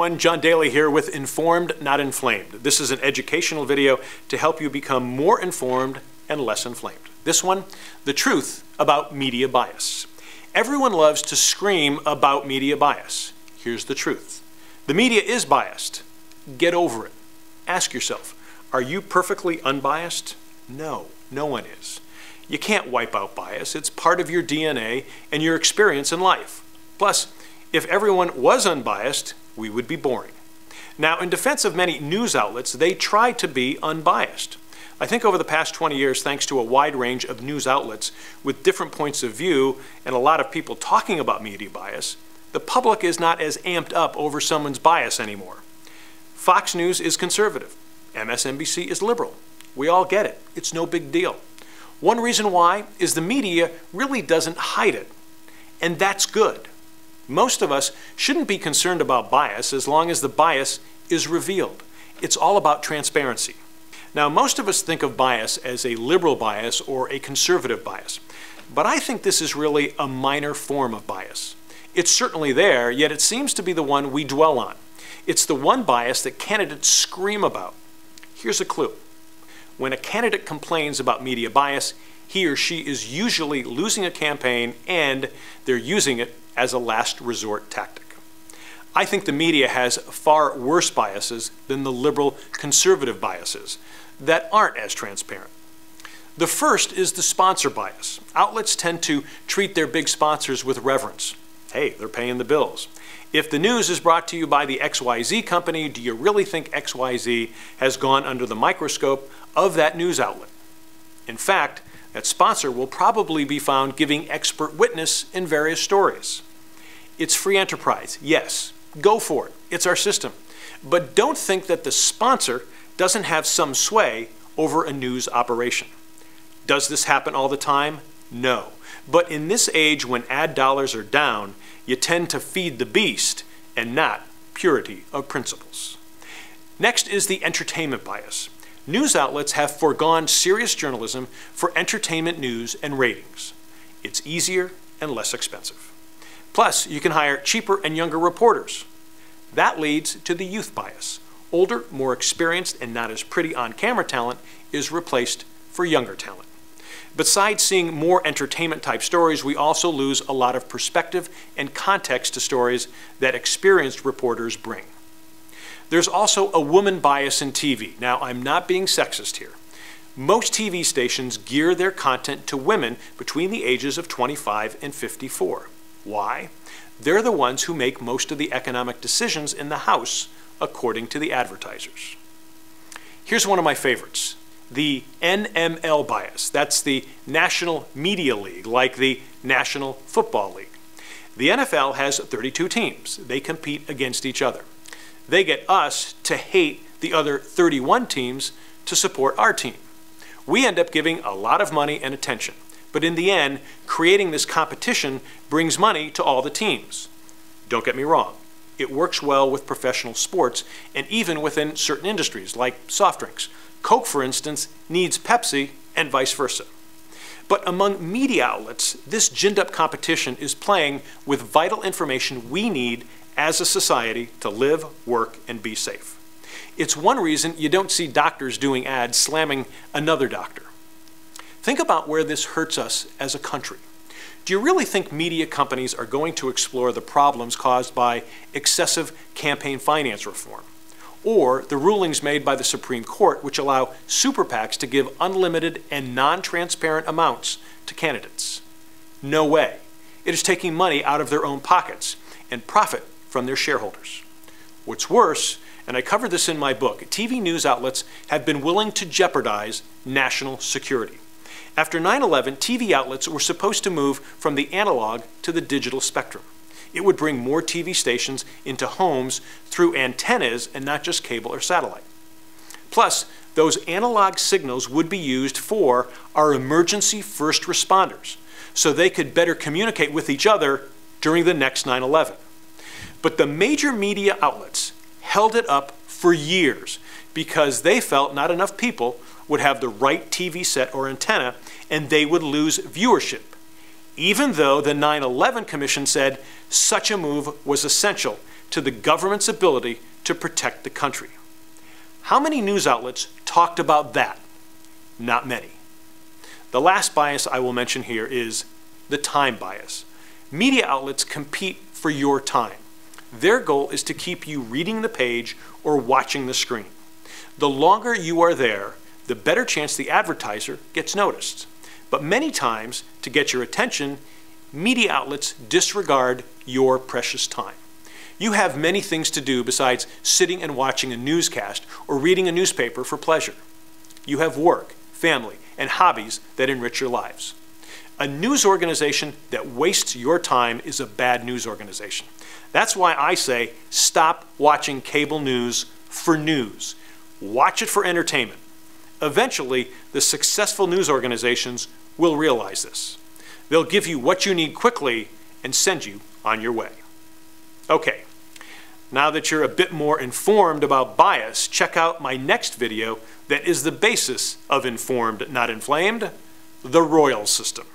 everyone, John Daly here with Informed, Not Inflamed. This is an educational video to help you become more informed and less inflamed. This one, the truth about media bias. Everyone loves to scream about media bias. Here's the truth. The media is biased. Get over it. Ask yourself, are you perfectly unbiased? No, no one is. You can't wipe out bias. It's part of your DNA and your experience in life. Plus, if everyone was unbiased, we would be boring. Now, in defense of many news outlets, they try to be unbiased. I think over the past 20 years, thanks to a wide range of news outlets with different points of view and a lot of people talking about media bias, the public is not as amped up over someone's bias anymore. Fox News is conservative. MSNBC is liberal. We all get it. It's no big deal. One reason why is the media really doesn't hide it. And that's good. Most of us shouldn't be concerned about bias as long as the bias is revealed. It's all about transparency. Now, most of us think of bias as a liberal bias or a conservative bias, but I think this is really a minor form of bias. It's certainly there, yet it seems to be the one we dwell on. It's the one bias that candidates scream about. Here's a clue. When a candidate complains about media bias, he or she is usually losing a campaign and they're using it as a last resort tactic. I think the media has far worse biases than the liberal conservative biases that aren't as transparent. The first is the sponsor bias. Outlets tend to treat their big sponsors with reverence. Hey, they're paying the bills. If the news is brought to you by the XYZ company, do you really think XYZ has gone under the microscope of that news outlet? In fact, that sponsor will probably be found giving expert witness in various stories. It's free enterprise, yes, go for it, it's our system. But don't think that the sponsor doesn't have some sway over a news operation. Does this happen all the time? No. But in this age when ad dollars are down, you tend to feed the beast and not purity of principles. Next is the entertainment bias. News outlets have foregone serious journalism for entertainment news and ratings. It's easier and less expensive. Plus, you can hire cheaper and younger reporters. That leads to the youth bias. Older, more experienced, and not as pretty on-camera talent is replaced for younger talent. Besides seeing more entertainment-type stories, we also lose a lot of perspective and context to stories that experienced reporters bring. There's also a woman bias in TV. Now, I'm not being sexist here. Most TV stations gear their content to women between the ages of 25 and 54. Why? They're the ones who make most of the economic decisions in the house, according to the advertisers. Here's one of my favorites, the NML bias. That's the National Media League, like the National Football League. The NFL has 32 teams. They compete against each other. They get us to hate the other 31 teams to support our team. We end up giving a lot of money and attention. But in the end, creating this competition brings money to all the teams. Don't get me wrong. It works well with professional sports and even within certain industries like soft drinks. Coke, for instance, needs Pepsi and vice versa. But among media outlets, this ginned-up competition is playing with vital information we need as a society to live, work, and be safe. It's one reason you don't see doctors doing ads slamming another doctor. Think about where this hurts us as a country. Do you really think media companies are going to explore the problems caused by excessive campaign finance reform? Or the rulings made by the Supreme Court which allow super PACs to give unlimited and non-transparent amounts to candidates? No way. It is taking money out of their own pockets and profit from their shareholders. What's worse, and I covered this in my book, TV news outlets have been willing to jeopardize national security. After 9/11, TV outlets were supposed to move from the analog to the digital spectrum. It would bring more TV stations into homes through antennas and not just cable or satellite. Plus, those analog signals would be used for our emergency first responders, so they could better communicate with each other during the next 9/11. But the major media outlets held it up for years because they felt not enough people would have the right TV set or antenna and they would lose viewership, even though the 9/11 Commission said such a move was essential to the government's ability to protect the country. How many news outlets talked about that? Not many. The last bias I will mention here is the time bias. Media outlets compete for your time. Their goal is to keep you reading the page or watching the screen. The longer you are there, the better chance the advertiser gets noticed. But many times, to get your attention, media outlets disregard your precious time. You have many things to do besides sitting and watching a newscast or reading a newspaper for pleasure. You have work, family, and hobbies that enrich your lives. A news organization that wastes your time is a bad news organization. That's why I say stop watching cable news for news. Watch it for entertainment. Eventually, the successful news organizations will realize this. They'll give you what you need quickly and send you on your way. Okay, now that you're a bit more informed about bias, check out my next video that is the basis of Informed, Not Inflamed, the ROIL system.